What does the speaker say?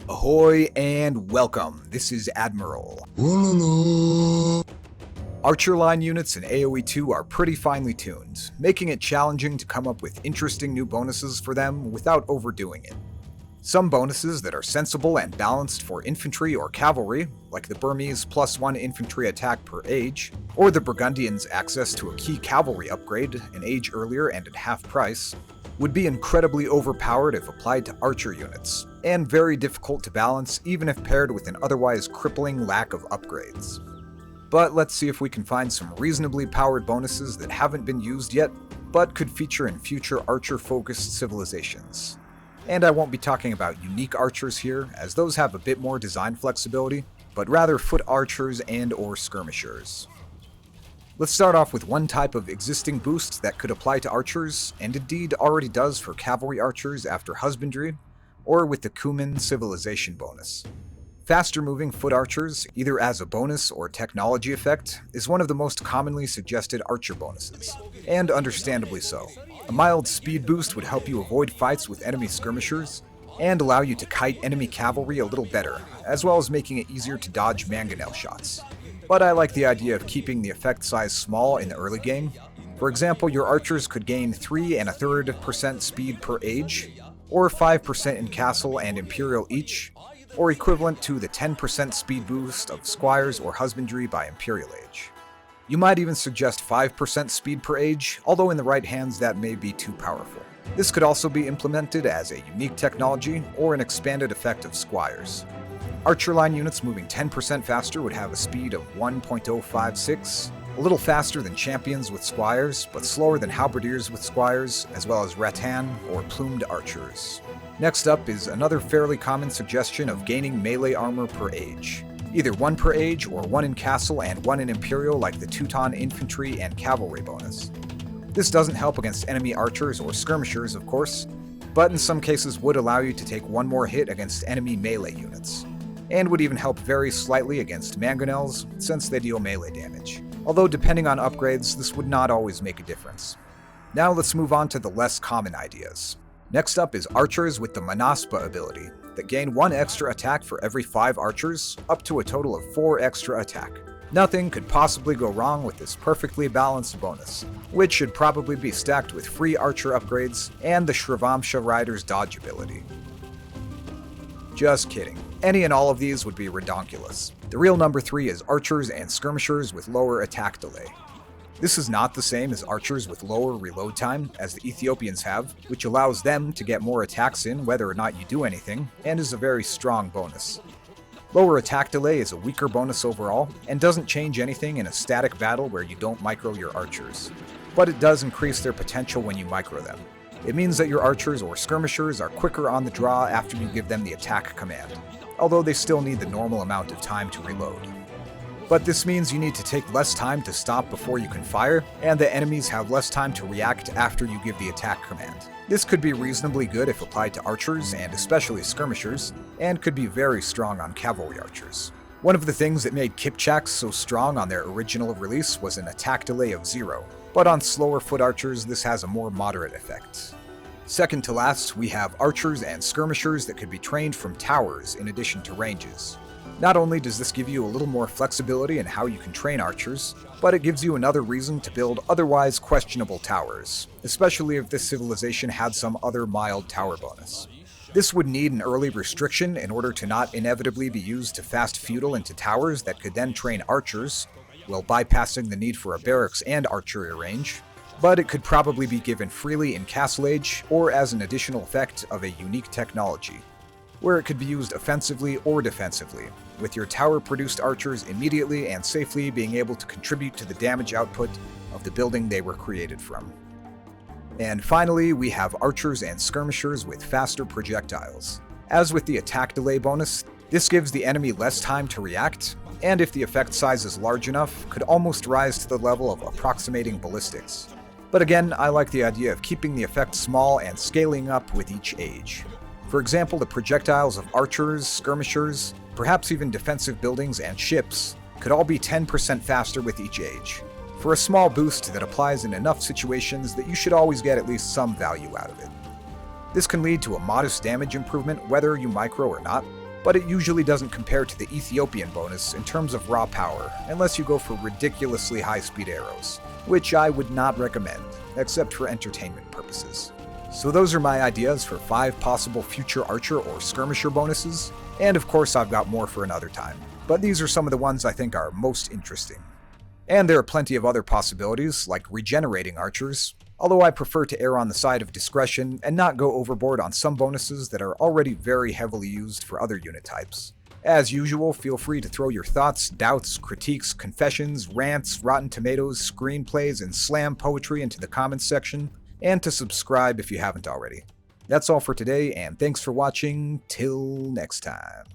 Ahoy and welcome. This is Admiral. Archer line units in AoE 2 are pretty finely tuned, making it challenging to come up with interesting new bonuses for them without overdoing it. Some bonuses that are sensible and balanced for infantry or cavalry, like the Burmese +1 infantry attack per age, or the Burgundians' access to a key cavalry upgrade an age earlier and at half price, would be incredibly overpowered if applied to archer units, and very difficult to balance even if paired with an otherwise crippling lack of upgrades. But let's see if we can find some reasonably powered bonuses that haven't been used yet, but could feature in future archer-focused civilizations. And I won't be talking about unique archers here, as those have a bit more design flexibility, but rather foot archers and/or skirmishers. Let's start off with one type of existing boost that could apply to archers, and indeed already does for cavalry archers after husbandry, or with the Cuman civilization bonus. Faster moving foot archers, either as a bonus or technology effect, is one of the most commonly suggested archer bonuses, and understandably so. A mild speed boost would help you avoid fights with enemy skirmishers, and allow you to kite enemy cavalry a little better, as well as making it easier to dodge mangonel shots. But I like the idea of keeping the effect size small in the early game. For example, your archers could gain 3.33% speed per age, or 5% in castle and imperial each, or equivalent to the 10% speed boost of squires or husbandry by imperial age. You might even suggest 5% speed per age, although in the right hands that may be too powerful. This could also be implemented as a unique technology or an expanded effect of squires. Archer line units moving 10% faster would have a speed of 1.056, a little faster than champions with squires, but slower than halberdiers with squires, as well as rattan or plumed archers. Next up is another fairly common suggestion of gaining melee armor per age. Either 1 per age or 1 in castle and 1 in imperial like the Teuton infantry and cavalry bonus. This doesn't help against enemy archers or skirmishers, of course, but in some cases would allow you to take 1 more hit against enemy melee units, and would even help very slightly against mangonels since they deal melee damage. Although depending on upgrades, this would not always make a difference. Now let's move on to the less common ideas. Next up is archers with the Manasa ability, that gain 1 extra attack for every 5 archers, up to a total of 4 extra attack. Nothing could possibly go wrong with this perfectly balanced bonus, which should probably be stacked with free archer upgrades and the Shrivamsha Rider's dodge ability. Just kidding. Any and all of these would be redonkulous. The real number 3 is archers and skirmishers with lower attack delay. This is not the same as archers with lower reload time, as the Ethiopians have, which allows them to get more attacks in whether or not you do anything, and is a very strong bonus. Lower attack delay is a weaker bonus overall, and doesn't change anything in a static battle where you don't micro your archers. But it does increase their potential when you micro them. It means that your archers or skirmishers are quicker on the draw after you give them the attack command, although they still need the normal amount of time to reload. But this means you need to take less time to stop before you can fire, and the enemies have less time to react after you give the attack command. This could be reasonably good if applied to archers, and especially skirmishers, and could be very strong on cavalry archers. One of the things that made Kipchaks so strong on their original release was an attack delay of 0, but on slower foot archers this has a more moderate effect. Second to last, we have archers and skirmishers that could be trained from towers in addition to ranges. Not only does this give you a little more flexibility in how you can train archers, but it gives you another reason to build otherwise questionable towers, especially if this civilization had some other mild tower bonus. This would need an early restriction in order to not inevitably be used to fast feudal into towers that could then train archers, while bypassing the need for a barracks and archery range, but it could probably be given freely in Castle Age or as an additional effect of a unique technology, where it could be used offensively or defensively, with your tower-produced archers immediately and safely being able to contribute to the damage output of the building they were created from. And finally, we have archers and skirmishers with faster projectiles. As with the attack delay bonus, this gives the enemy less time to react, and if the effect size is large enough, could almost rise to the level of approximating ballistics. But again, I like the idea of keeping the effect small and scaling up with each age. For example, the projectiles of archers, skirmishers, perhaps even defensive buildings and ships, could all be 10% faster with each age, for a small boost that applies in enough situations that you should always get at least some value out of it. This can lead to a modest damage improvement whether you micro or not, but it usually doesn't compare to the Ethiopian bonus in terms of raw power, unless you go for ridiculously high-speed arrows, which I would not recommend, except for entertainment purposes. So those are my ideas for 5 possible future archer or skirmisher bonuses, and of course I've got more for another time, but these are some of the ones I think are most interesting. And there are plenty of other possibilities, like regenerating archers, although I prefer to err on the side of discretion and not go overboard on some bonuses that are already very heavily used for other unit types. As usual, feel free to throw your thoughts, doubts, critiques, confessions, rants, rotten tomatoes, screenplays, and slam poetry into the comments section, and to subscribe if you haven't already. That's all for today, and thanks for watching. Till next time.